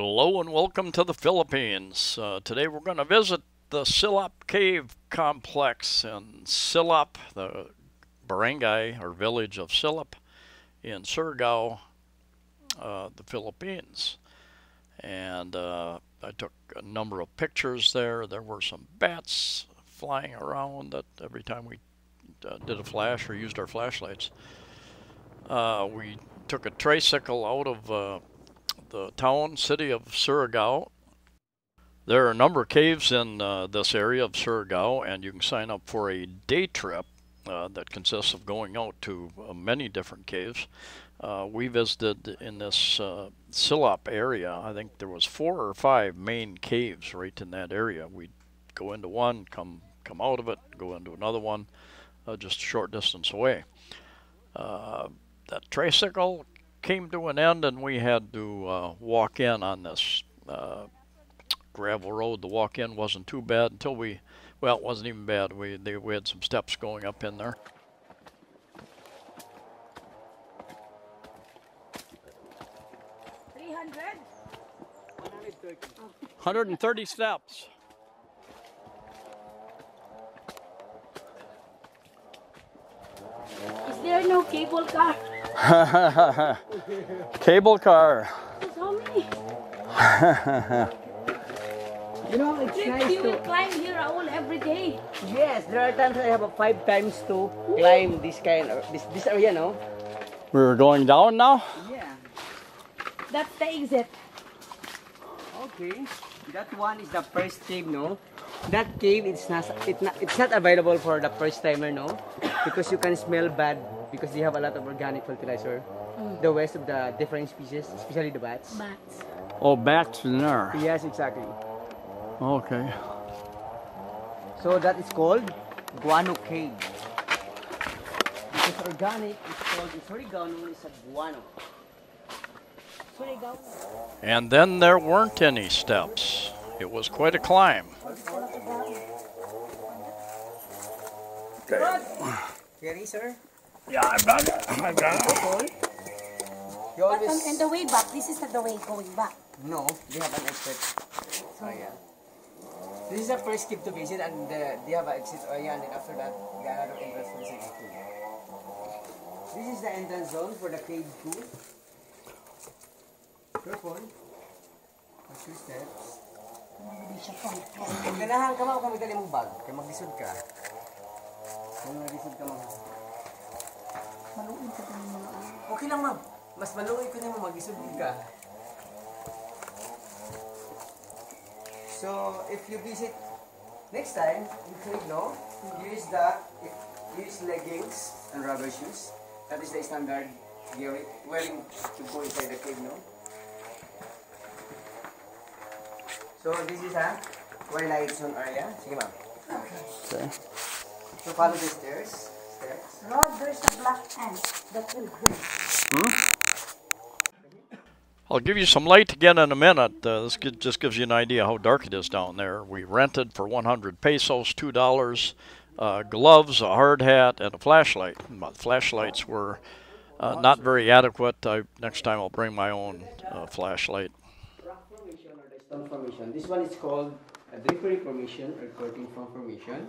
Hello and welcome to the Philippines. Today we're going to visit the Silop Cave complex in Silop, the barangay or village of Silop in Surigao, the Philippines. And I took a number of pictures there. There were some bats flying around that every time we did a flash or used our flashlights. We took a tricycle out of the city of Surigao. There are a number of caves in this area of Surigao, and you can sign up for a day trip that consists of going out to many different caves. We visited in this Silop area. I think there was 4 or 5 main caves right in that area. We'd go into one, come out of it, go into another one, just a short distance away. That tricycle came to an end, and we had to walk in on this gravel road. The walk in wasn't too bad until well, it wasn't even bad. We had some steps going up in there. 130 steps. Is there no cable car? Cable car. How many? It's nice You will climb here all every day. Yes, there are times I have 5 times to climb this this area, no? We're going down now? Yeah. That's the exit. Okay. That one is the first cave, no? That cave it's not available for the first timer, no? Because you can smell bad because they have a lot of organic fertilizer. The waste of the different species, especially the bats. Bats. Oh, bats in there. Yes, exactly. Okay. So that is called Guano Cave. Because organic is called in Surigao known as a guano. Surigao. And then there weren't any steps. It was quite a climb. Here, sir. Yeah, I've got it. You always... But on the way back, this is not the way going back. No, they have an exit. Oh yeah. This is the first cave to visit, and they have an exit area, and then after that, they have another entrance for the second cave. This is the entrance zone for the cave 2. Careful. 2 steps. Ganahan ka mo kung may dali mong bag, kaya maglisod ka. Kung maglisod ka mo. Maluin ka din mo. Okay lang, ma'am. Mas maluin ko na mo maglisod ka. So, if you visit next time, in cave, no, use leggings and rubber shoes. That is the standard wearing to go inside the cave, no? So, this is a twilight zone area. Sige, ma'am. Okay. So, follow the stairs. Rod, there's a black ant that will grow. I'll give you some light again in a minute. This just gives you an idea how dark it is down there. We rented for 100 pesos, $2, gloves, a hard hat, and a flashlight. The flashlights were not very adequate. Next time I'll bring my own flashlight. Rock formation or the stone formation. This one is called a drapery formation or curtain formation.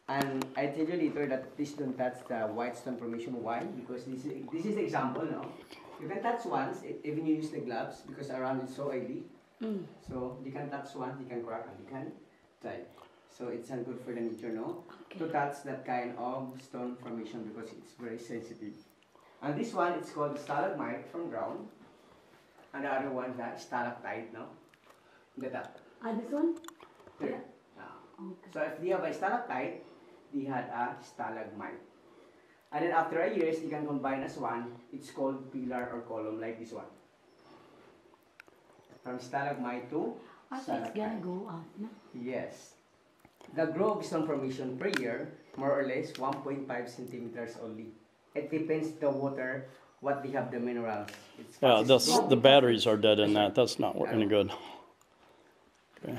And I tell you later that please don't touch the white stone formation. Why? Because this is the example, no? You can touch once, even you use the gloves, because around it's so oily. So you can touch once, you can crack, and you can tie. So it's not good for the nature, no? Okay. To touch that kind of stone formation because it's very sensitive. And this one, it's called stalagmite from ground. And the other one, the stalactite, no? The top. This one? Here. Okay. So if they have a stalactite, they had a stalagmite. And then after a years, you can combine as one. It's called pillar or column like this one. From stalagmite to So it's gonna go up, no? Yes. The growth of stone formation per year, more or less 1.5 centimeters only. It depends the water, what they have the minerals. Yeah, the batteries are dead in that. That's not any good. Okay.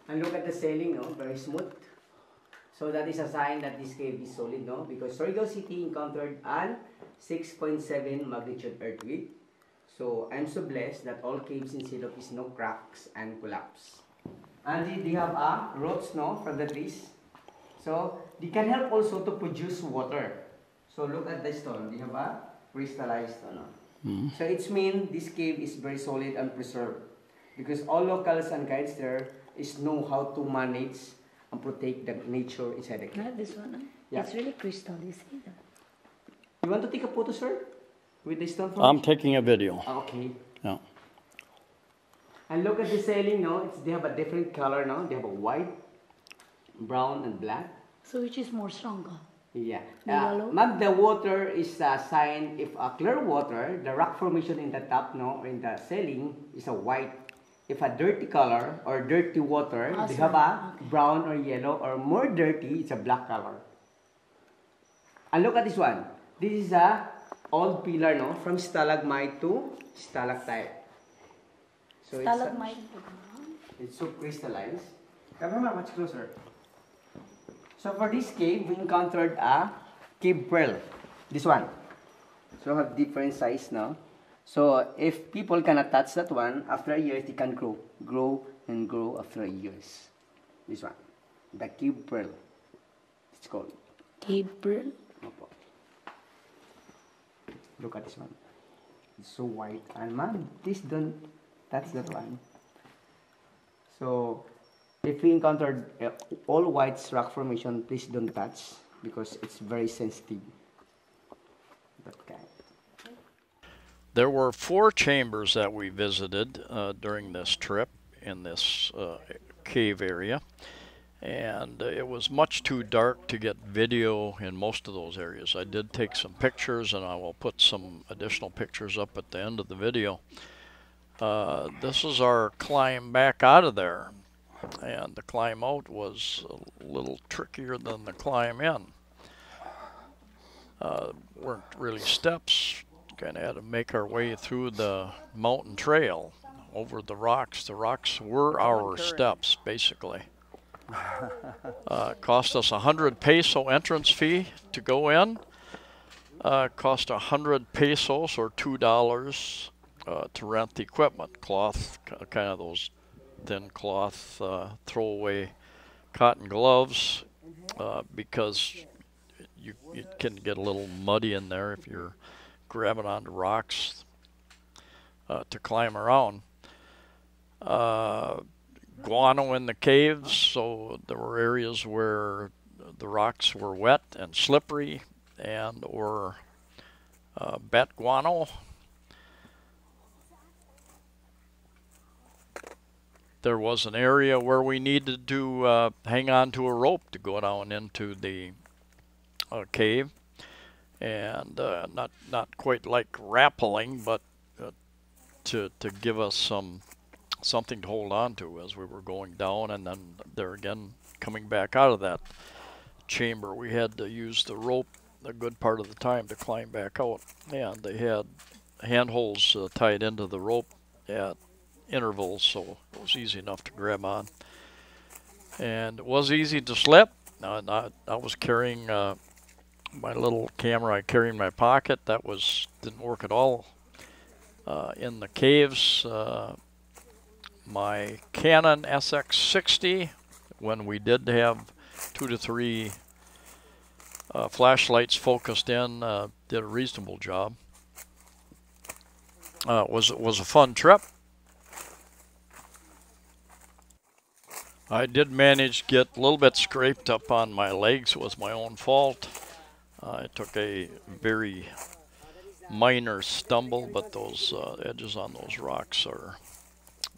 And look at the ceiling, no? Very smooth. So that is a sign that this cave is solid, no? Because Surigao City encountered an 6.7 magnitude earthquake. So I'm so blessed that all caves in Silop is no cracks and collapse. And they have a roots no from the trees. So they can help also to produce water. So look at the stone. They have a crystallized stone. No? So it's mean this cave is very solid and preserved. Because all locals and guides there is know how to manage and protect the nature inside the cave. Not this one. Huh? Yeah. It's really crystal. You see that? You want to take a photo, sir? With the stone I'm formation? taking a video. Okay. Yeah. And look at the ceiling now. They have a different color now. They have a white, brown, and black. So which is more stronger? Yeah. The yellow? Ma'am, the water is a sign if a clear water, the rock formation in the top, no, in the ceiling is a white. If a dirty color or dirty water, they have a brown or yellow, or more dirty, it's a black color. And look at this one. This is a old pillar, no, from stalagmite to stalactite. So Stalagmite. it's so crystallized. Come on, much closer. So for this cave, we encountered a cave pearl. This one. So have different size now. So if people cannot touch that one, after a year, they can grow and grow after years. This one, the cave pearl. It's called. Cave pearl. Opo. Look at this one. It's so white. And man, please don't touch that one. So if we encountered all white rock formation, please don't touch because it's very sensitive. That kind. There were 4 chambers that we visited during this trip in this cave area, and it was much too dark to get video in most of those areas. I did take some pictures, and I will put some additional pictures up at the end of the video. This is our climb back out of there, and the climb out was a little trickier than the climb in. Weren't really steps. Kind of had to make our way through the mountain trail over the rocks. The rocks were our steps, basically. Cost us 100 peso entrance fee to go in. Cost 100 pesos or $2 to rent the equipment, cloth, kind of those thin cloth throwaway cotton gloves, because you can get a little muddy in there if you're grabbing onto rocks to climb around. Guano in the caves, so there were areas where the rocks were wet and slippery, and or bat guano. There was an area where we needed to hang on to a rope to go down into the cave, and not quite like rappelling, but to give us something to hold on to as we were going down, and then there again coming back out of that chamber. We had to use the rope a good part of the time to climb back out, and they had handholds tied into the rope at intervals, so it was easy enough to grab on, and it was easy to slip. I was carrying my little camera I carry in my pocket. That didn't work at all in the caves. My Canon SX60, when we did have 2 to 3 flashlights focused in, did a reasonable job. Was a fun trip. I did manage to get a little bit scraped up on my legs. It was my own fault. I took a very minor stumble, but those edges on those rocks are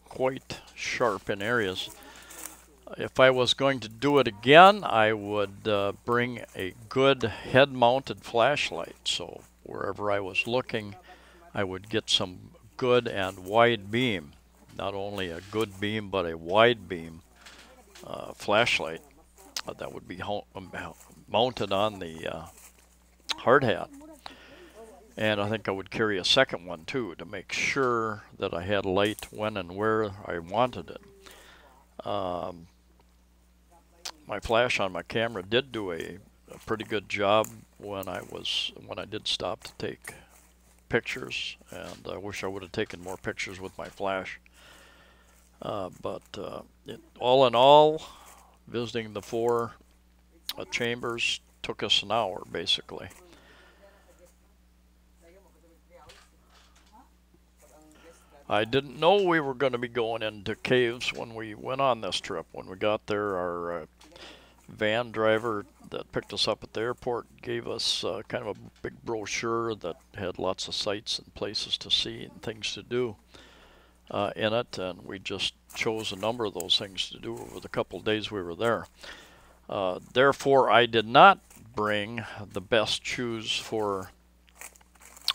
quite sharp in areas. If I was going to do it again, I would bring a good head-mounted flashlight. So wherever I was looking, I would get some good and wide beam. Not only a good beam, but a wide beam flashlight that would be mounted on the hard hat. And I think I would carry a second one too to make sure that I had light when and where I wanted it. My flash on my camera did do a pretty good job when I did stop to take pictures, and I wish I would have taken more pictures with my flash. All in all, visiting the four chambers took us an hour, basically. I didn't know we were going to be going into caves when we went on this trip. When we got there, our van driver that picked us up at the airport gave us kind of a big brochure that had lots of sites and places to see and things to do in it, and we just chose a number of those things to do over the couple of days we were there. Therefore, I did not bring the best shoes for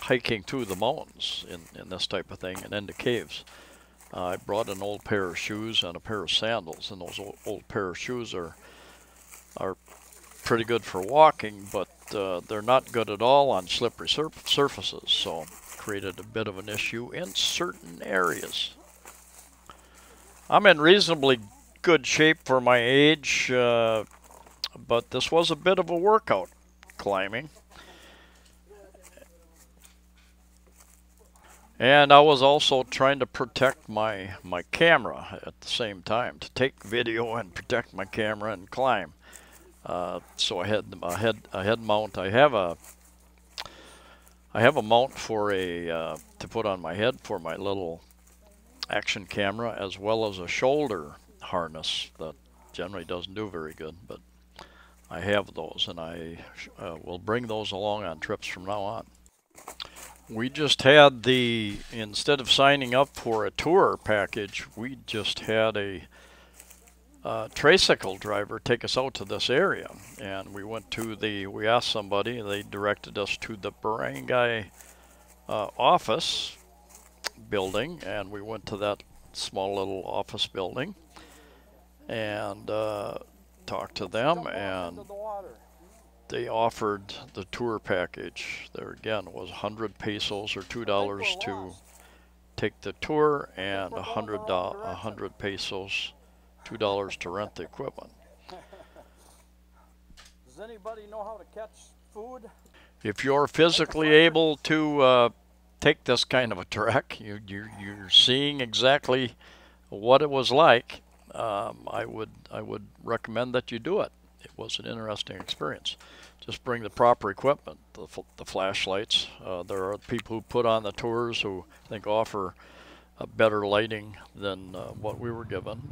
hiking through the mountains in this type of thing and into caves. I brought an old pair of shoes and a pair of sandals, and those old pair of shoes are pretty good for walking, but they're not good at all on slippery surfaces, so created a bit of an issue in certain areas. I'm in reasonably good shape for my age, but this was a bit of a workout climbing. And I was also trying to protect my camera at the same time, to take video and protect my camera and climb. So I had a head mount. I have a mount for to put on my head for my little action camera, as well as a shoulder harness that generally doesn't do very good, but I have those, and I will bring those along on trips from now on. We just had instead of signing up for a tour package, we just had a tricycle driver take us out to this area, and we asked somebody, they directed us to the barangay office building, and we went to that small little office building and talked to them, and they offered the tour package. There again was 100 pesos or $2 to take the tour, and 100 pesos, $2 to rent the equipment. Does anybody know how to catch food? If you're physically able to take this kind of a trek, you're seeing exactly what it was like. I would recommend that you do it. It was an interesting experience. Just bring the proper equipment, the flashlights. There are people who put on the tours who I think offer better lighting than what we were given.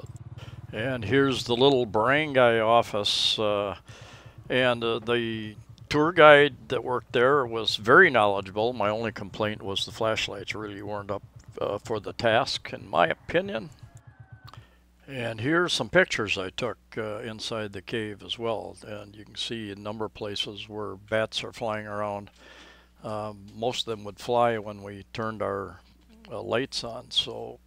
And here's the little barangay office, and the tour guide that worked there was very knowledgeable. My only complaint was the flashlights really weren't up for the task, in my opinion. And here's some pictures I took inside the cave as well, and you can see a number of places where bats are flying around. Most of them would fly when we turned our lights on, so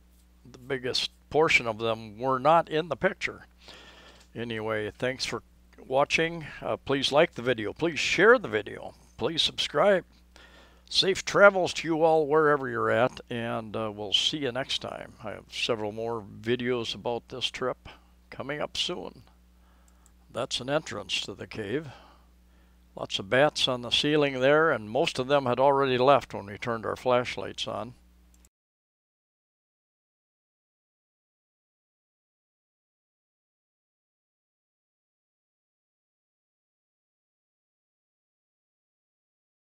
the biggest portion of them were not in the picture. Anyway, thanks for watching. Please like the video, please share the video, please subscribe. Safe travels to you all wherever you're at, and we'll see you next time. I have several more videos about this trip coming up soon. That's an entrance to the cave. Lots of bats on the ceiling there, and most of them had already left when we turned our flashlights on.